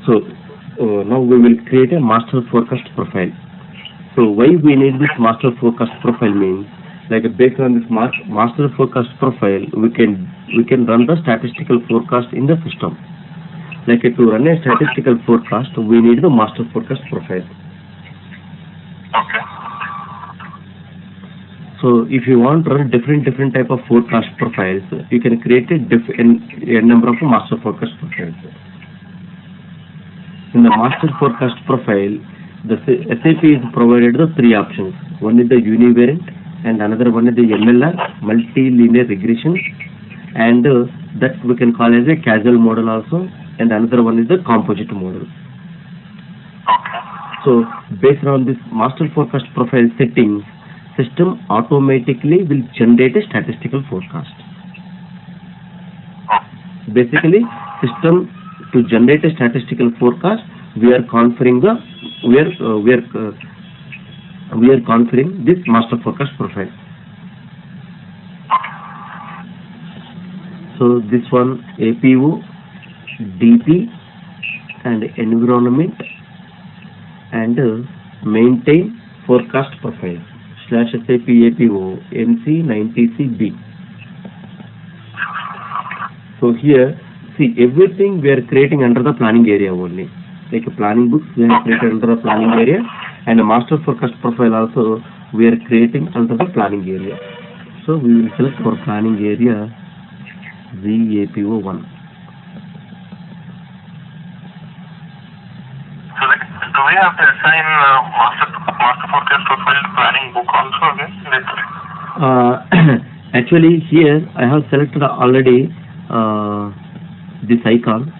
So now we will create a master forecast profile. So why we need this master forecast profile means, like based on this master forecast profile, we can run the statistical forecast in the system. Like to run a statistical forecast, we need the master forecast profile. Okay. So if you want to run different type of forecast profiles, you can create a number of master forecast profiles. In the master forecast profile, the SAP is provided the three options. One is the univariate, and another one is the MLR, multi-linear regression, and that we can call as a causal model also, and another one is the composite model. Okay. So based on this master forecast profile settings, system automatically will generate a statistical forecast. Basically, system to generate a statistical forecast, we are configuring this master forecast profile. So this one APO, DP, and environment, and maintain forecast profile / SAP APO MC90CB. So here, see, everything we are creating under the planning area only. Like planning books we are created under the planning area, and a master forecast profile also we are creating under the planning area. So we will select our planning area ZAPO1. So like, do we have to assign master forecast profile planning book also again? Actually, here I have selected already this icon.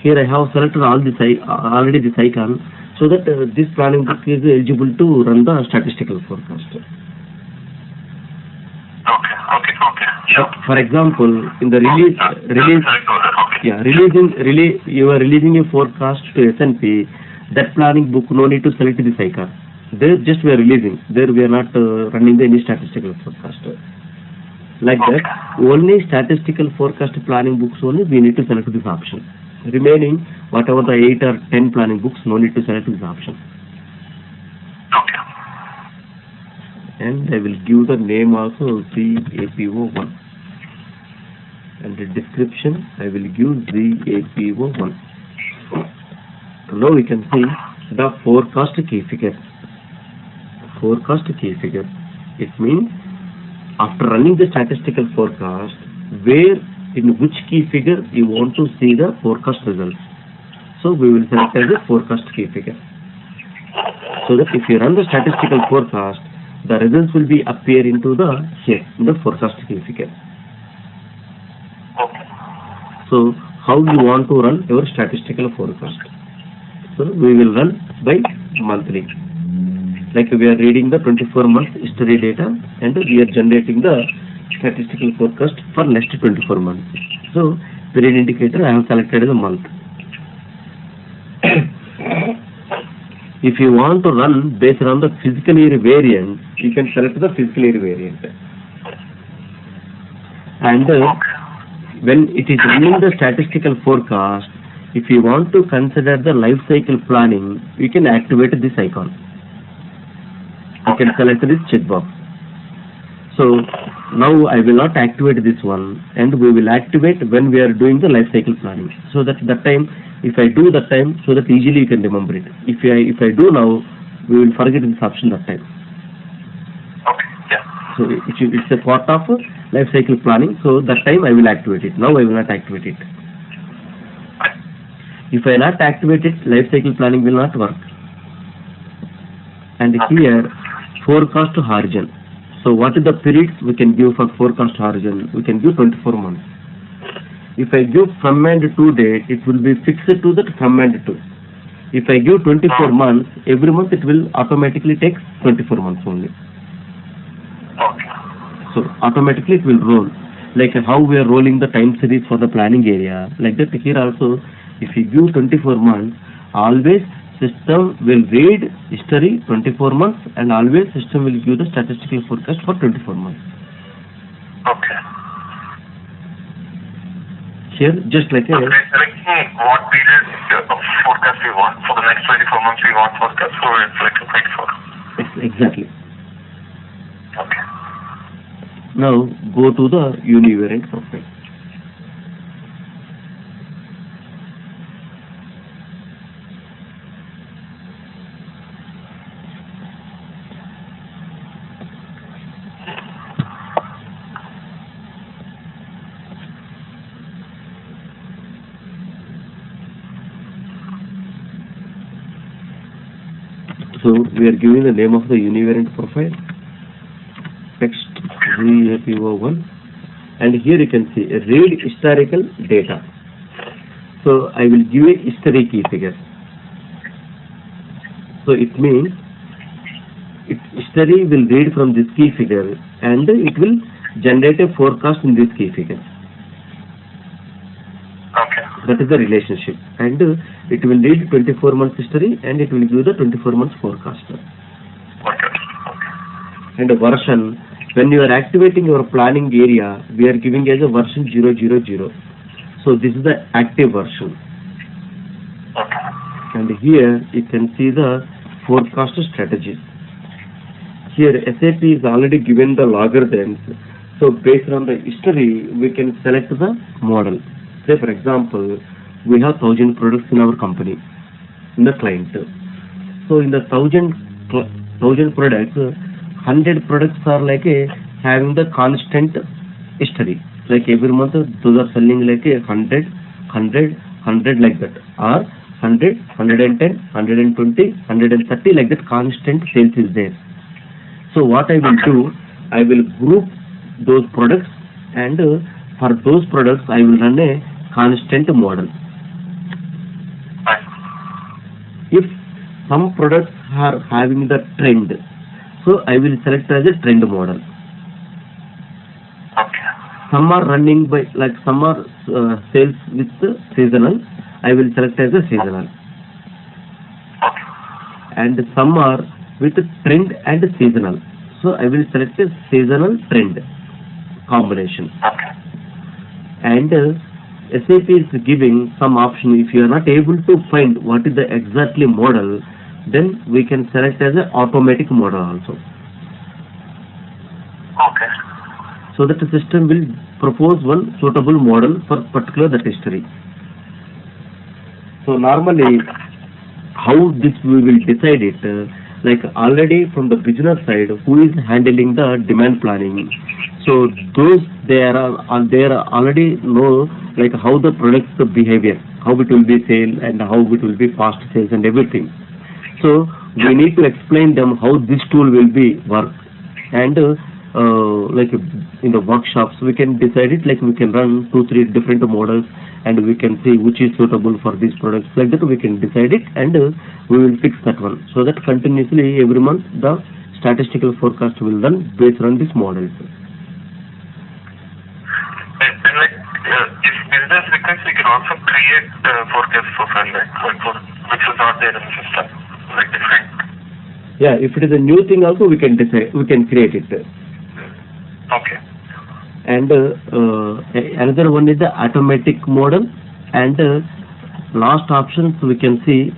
Here I have selected already this icon, so that this planning book is eligible to run the statistical forecast. Okay. Yeah. For example, in the release, you are releasing a forecast to S&P. That planning book, no need to select this icon. There just we are releasing. There we are not running any statistical forecast. Like that, only statistical forecast planning books only we need to select this option. Remaining, whatever the 8 or 10 planning books, no need to select this option. Okay. And I will give the name also ZAPO1. And the description, I will give ZAPO1. Now we can see the forecast key figure. Forecast key figure. It means after running the statistical forecast, in which key figure you want to see the forecast results. So we will select as a forecast key figure. So that if you run the statistical forecast, the results will be appear into the forecast key figure. Okay. So how you want to run your statistical forecast? So we will run by monthly. Like we are reading the 24 months history data, and we are generating the statistical forecast for next 24 months. So period indicator I have selected as a month. If you want to run based on the fiscal year variance, you can select the fiscal year variant. And when it is running the statistical forecast, if you want to consider the life cycle planning, you can activate this icon. You can select this checkbox. So now I will not activate this one, and we will activate when we are doing the life cycle planning. So that time, if I do that time, so that easily you can remember it. If I do now, we will forget this option that time. Okay. Yeah. So it's a part of life cycle planning. So that time I will activate it. Now I will not activate it. If I not activate it, life cycle planning will not work. And here, forecast horizon. So what is the periods we can give for forecast horizon? We can give 24 months. If I give from and to date, it will be fixed to that from and to. If I give 24 months, every month it will automatically take 24 months only. Okay. So automatically it will roll. Like how we are rolling the time series for the planning area. Like that here also, if you give 24 months, always system will read history 24 months, and always system will give the statistical forecast for 24 months. Okay. Here, just like a, Okay, selecting what period of forecast we want. For the next 24 months we want forecast, so it's selecting 24. exactly. Okay. Now go to the univariate profile. So we are giving the name of the univariate profile, text GAPO1, and here you can see read historical data. So I will give a history key figure. So it means history will read from this key figure and it will generate a forecast in this key figure. Okay. That is the relationship, and it will read 24 months history and it will give the 24 months forecast. Okay. And a version, when you are activating your planning area, we are giving as a version 000. So this is the active version. Okay. And here you can see the forecast strategies. Here SAP is already given the logarithms. So based on the history, we can select the model. Say for example, we have 1,000 products in our company, in the client. So in the 1,000 products, 100 products are like having the constant history. Like every month, those are selling like 100, 100, 100 like that. Or 100, 110, 120, 130 like that constant sales is there. So what I will do, I will group those products, and for those products I will run a constant model. If some products are having the trend, so I will select as a trend model. Okay. Some are running by, like some are sales with seasonal, I will select as a seasonal. Okay. And some are with trend and seasonal, so I will select a seasonal trend combination. Okay. And SAP is giving some option. If you are not able to find what is the exactly model, then we can select as an automatic model also. Okay. So that the system will propose one suitable model for particular that history. So normally, how this we will decide it, like already from the business side, who is handling the demand planning. So those they are already know like how the products behavior, how it will be sale and how it will be fast sales and everything. So we need to explain them how this tool will be work, and like in the workshops we can decide it, like we can run 2-3 different models and we can see which is suitable for these products. Like that we can decide it, and we will fix that one, so that continuously every month the statistical forecast will run based on this model. And like, if business requires, we can also create forecast profile, like for which is not there in the system, like different. Yeah, if it is a new thing also we can decide, we can create it. Okay. And another one is the automatic model, and last options we can see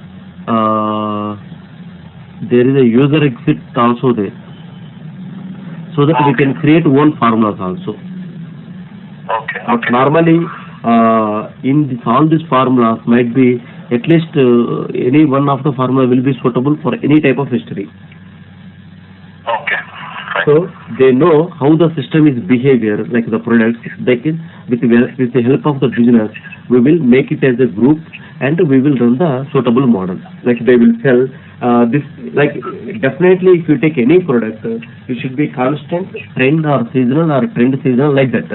there is a user exit also there, so that we can create one formulas also. Okay. But normally in this, all these formulas might be at least any one of the formula will be suitable for any type of history. Okay. Right. So they know how the system is behavior, like the products. They can, with the help of the business, we will make it as a group and we will run the suitable model. Like they will sell this. Like definitely, if you take any product, it should be constant, trend or seasonal or trend seasonal, like that.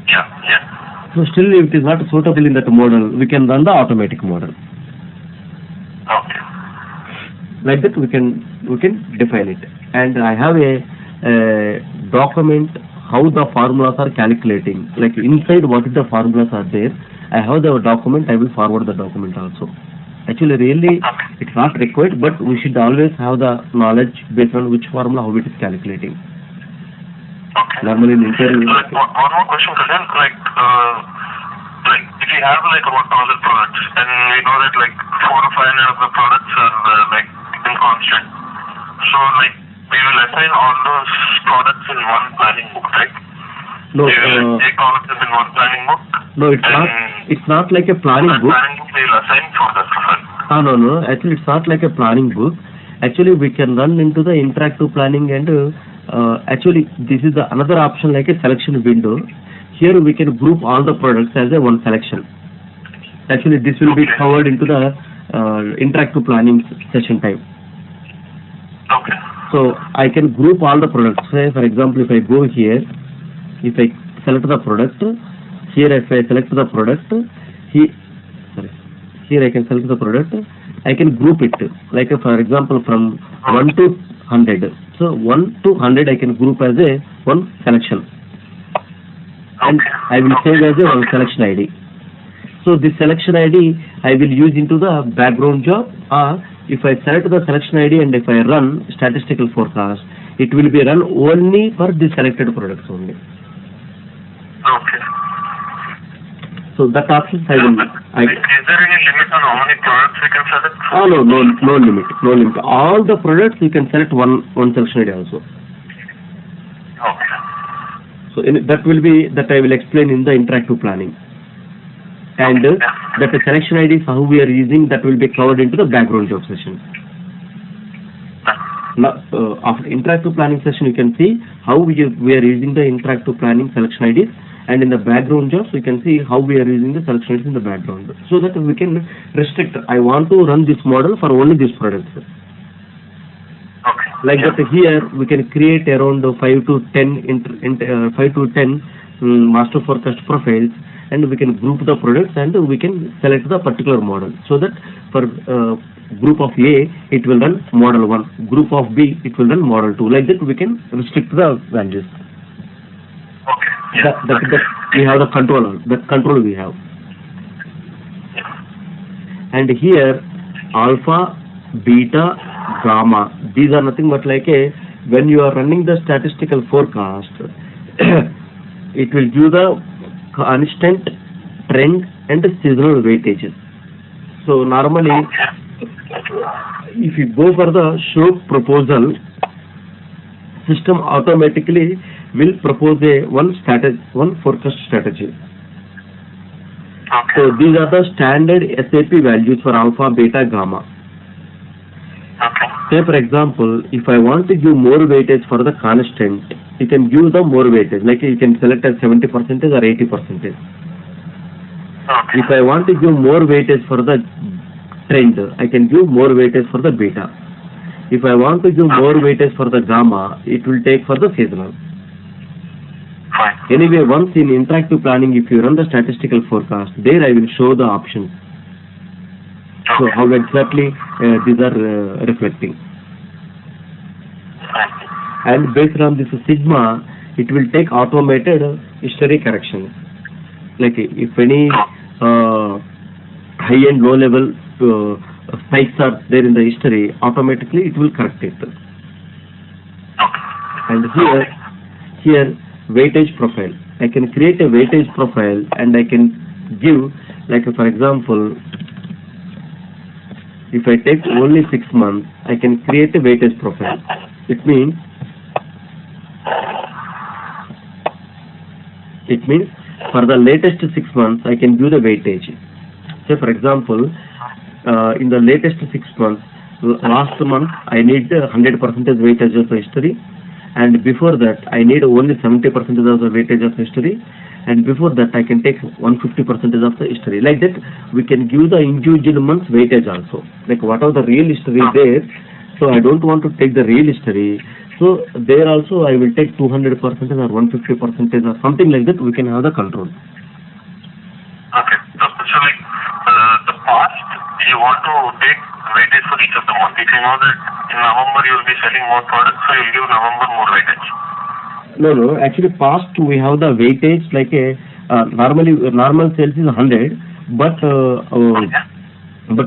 Yeah. So still, if it is not suitable in that model, we can run the automatic model. Okay. Like that we can define it. And I have a document how the formulas are calculating. Like inside what is the formulas are there, I have the document. I will forward the document also. Actually, really, it's not required, but we should always have the knowledge based on which formula how it is calculating. Okay. Normally in interview. Like, one more question, Kalyan. Like if you have like about 1,000 products, and we know that like 4 or 500 of the products are like in constant. So like we will assign all those products in one planning book, right? No, we will take all of them in one planning book. no, it's not. It's not like a planning That book. planning book they will assign for that profile. No. Actually, it's not like a planning book. Actually, we can run into the interactive planning, and actually, this is the another option like a selection window. Here we can group all the products as a one selection. Actually, this will be covered into the interactive planning session time. Okay. So I can group all the products. Say, for example, if I go here, if I select the product, here if I select the product, here I can select the product, I can group it. Like for example, from 1 to 100. So 1 to 100 I can group as a one selection. And I will save as a one selection ID. So this selection ID I will use into the background job, or if I select the selection ID and if I run statistical forecast, it will be run only for the selected products only. Okay. So that option I will. Is there any limit on how many products we can select? No limit. All the products you can select one selection ID also. Okay. So that I will explain in the interactive planning. And that the selection IDs how we are using, that will be covered into the background job session. Now, after interactive planning session, you can see how we are using the interactive planning selection IDs, and in the background jobs, you can see how we are using the selection IDs in the background, so that we can restrict. I want to run this model for only these products. Okay. Like that, here we can create around 5 to 10 master forecast profiles, and we can group the products and we can select the particular model, so that for group of A it will run model 1, group of B it will run model 2. Like that we can restrict the values. Okay. That we have the control. That control we have. And here alpha, beta, gamma, these are nothing but like when you are running the statistical forecast, it will give the constant, trend and seasonal weightages. So normally, if you go for the show proposal, system automatically will propose one forecast strategy. Okay. So these are the standard SAP values for alpha, beta, gamma. Okay. Say for example, if I want to give more weightage for the constant, you can give the more weightage, like you can select as 70% or 80%. Okay. If I want to give more weightage for the trend, I can give more weightage for the beta. If I want to give more weightage for the gamma, it will take for the seasonal. Fine. Anyway, once in interactive planning, if you run the statistical forecast, there I will show the options. So how exactly these are reflecting. And based on this sigma, it will take automated history correction. Like if any high and low level spikes are there in the history, automatically it will correct it. And here weightage profile. I can create a weightage profile and I can give, like for example, if I take only 6 months, I can create a weightage profile. It means for the latest 6 months, I can give the weightage. Say for example, in the latest 6 months, last month I need 100% weightage of history, and before that I need only 70% of the weightage of history, and before that I can take 150% of the history. Like that, we can give the individual months weightage also. Like whatever the real history is there, so I don't want to take the real history. So there also I will take 200% or 150% or something like that. We can have the control. Okay. So like the past, you want to take weightage for each of the month. If you know that in November you will be selling more products, so you will give November more weightage. No. Actually, past we have the weightage like normal sales is 100, but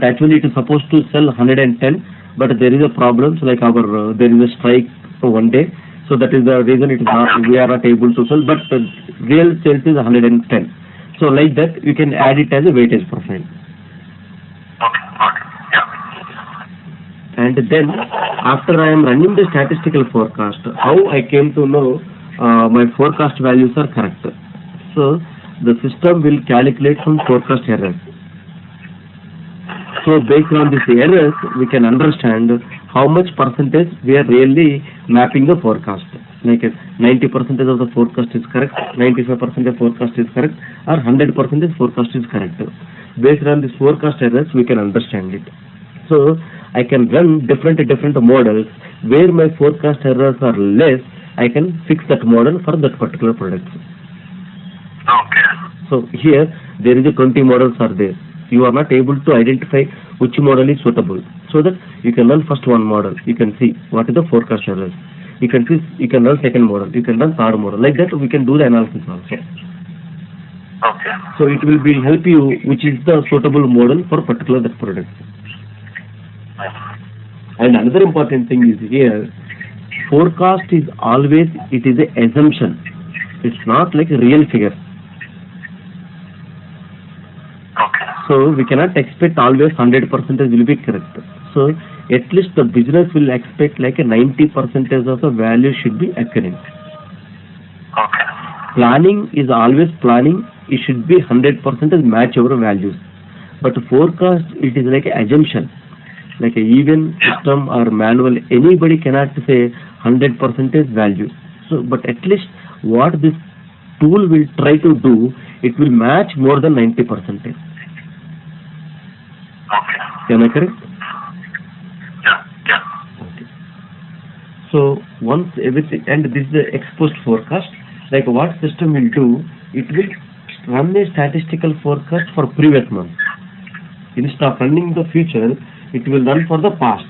actually it is supposed to sell 110. But there is a problem. So like there is a strike for one day. So that is the reason it is not, we are not able to sell, but the real sales is 110. So like that, you can add it as a weightage profile. Okay. Yeah. And then after I am running the statistical forecast, how I came to know my forecast values are correct. So the system will calculate some forecast errors. So based on these errors, we can understand how much percentage we are really mapping the forecast. Like 90% of the forecast is correct, 95% of forecast is correct, or 100% forecast is correct. Based on these forecast errors, we can understand it. So I can run different models where my forecast errors are less. I can fix that model for that particular product. Okay. So here there is a 20 models are there. You are not able to identify which model is suitable. So that you can run first one model. You can see what is the forecast errors. You can run second model. You can run third model. Like that we can do the analysis also. Okay. So it will be help you which is the suitable model for particular that product. And another important thing is here, forecast is always, it is a assumption. It's not like a real figure. Okay. So we cannot expect always 100% will be correct. So at least the business will expect like a 90% of the value should be occurring. Okay. Planning is always planning. It should be 100% match our values. But forecast, it is like an assumption. Like a even system or manual, anybody cannot say 100% value. So, but at least what this tool will try to do, it will match more than 90%. Okay. Am I correct? Yeah. Okay. So once everything, and this is the ex post forecast, like what system will do, it will run a statistical forecast for previous month. Instead of running the future, it will run for the past.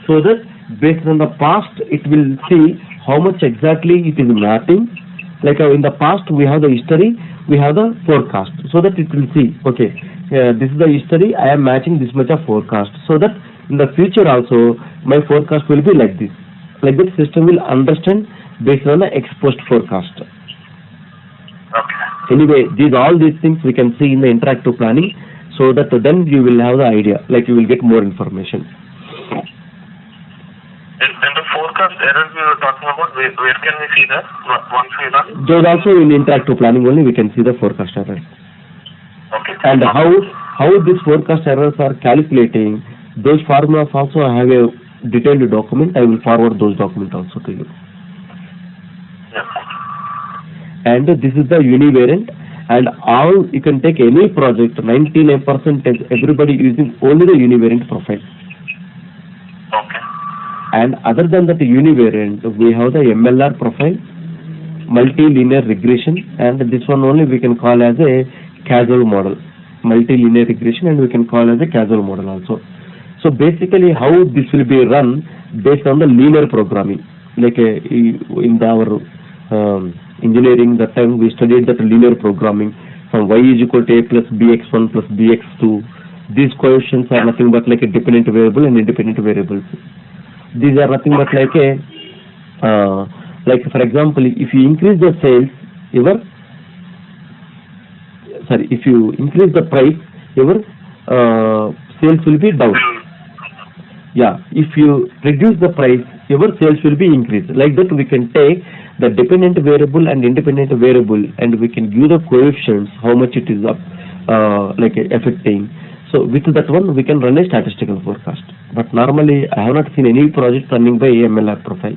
So that based on the past, it will see how much exactly it is mapping. Like in the past, we have the history, we have the forecast. So that it will see, okay, this is the history, I am matching this much of forecast. So that in the future also, my forecast will be like this. Like that system will understand based on the ex post forecast. Okay. Anyway, all these things we can see in the interactive planning, so that then you will have the idea, like you will get more information. And the forecast errors we were talking about, where can we see that once we run? Those also in interactive planning only we can see the forecast errors. Okay. And how these forecast errors are calculating, those formulas also I have a detailed document. I will forward those documents also to you. Yeah. And this is the univariant, and all you can take any project, 99% everybody using only the univariant profile. Okay. And other than that univariant, we have the MLR profile, multilinear regression, and this one only we can call as a causal model. Multilinear regression, and we can call as a causal model also. So basically how this will be run based on the linear programming. Like in our engineering, that time we studied that linear programming from y is equal to a plus bx1 plus bx2. These coefficients are nothing but like a dependent variable and independent variables. These are nothing but like a like for example, if you increase the sales, if you increase the price, your sales will be down. Yeah, if you reduce the price, your sales will be increased. Like that, we can take the dependent variable and independent variable, and we can give the coefficients how much it is like affecting. So with that one, we can run a statistical forecast. But normally, I have not seen any project running by MLR profile.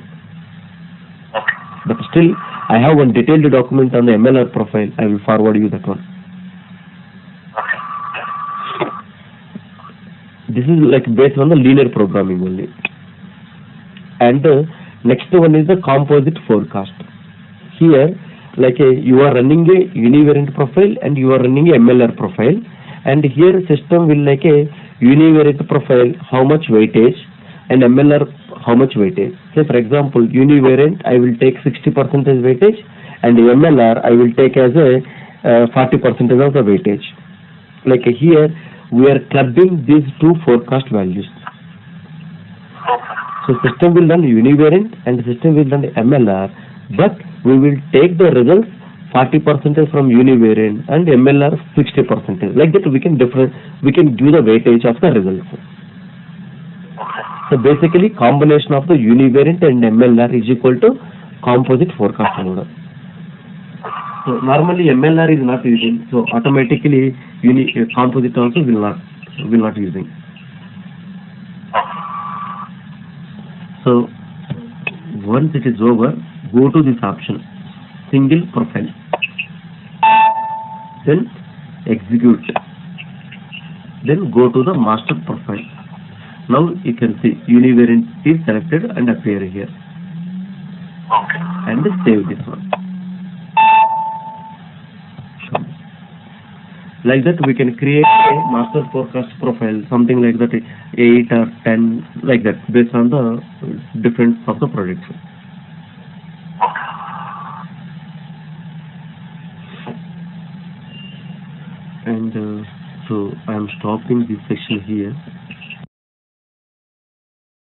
Okay. But still, I have one detailed document on the MLR profile. I will forward you that one. Okay. This is like based on the linear programming only. And next one is the composite forecast. Here, like you are running a univariant profile and you are running a MLR profile. And here system will like a univariant profile, how much weightage, and MLR, how much weightage. Say for example, univariant, I will take 60% weightage, and MLR, I will take as a 40% of the weightage. Like here, we are clubbing these two forecast values. Okay. So system will run univariant and system will run MLR, but we will take the results 40% from univariant and MLR 60%. Like that we can give the weightage of the results. So basically combination of the univariant and MLR is equal to composite forecast model. So normally MLR is not using, so automatically composite also will not using. So once it is over, go to this option, single profile, then execute, then go to the master profile. Now you can see univariant is selected and appear here, and save this one. Like that we can create a master forecast profile, something like that, 8 or 10, like that, based on the difference of the products. And so I am stopping this section here.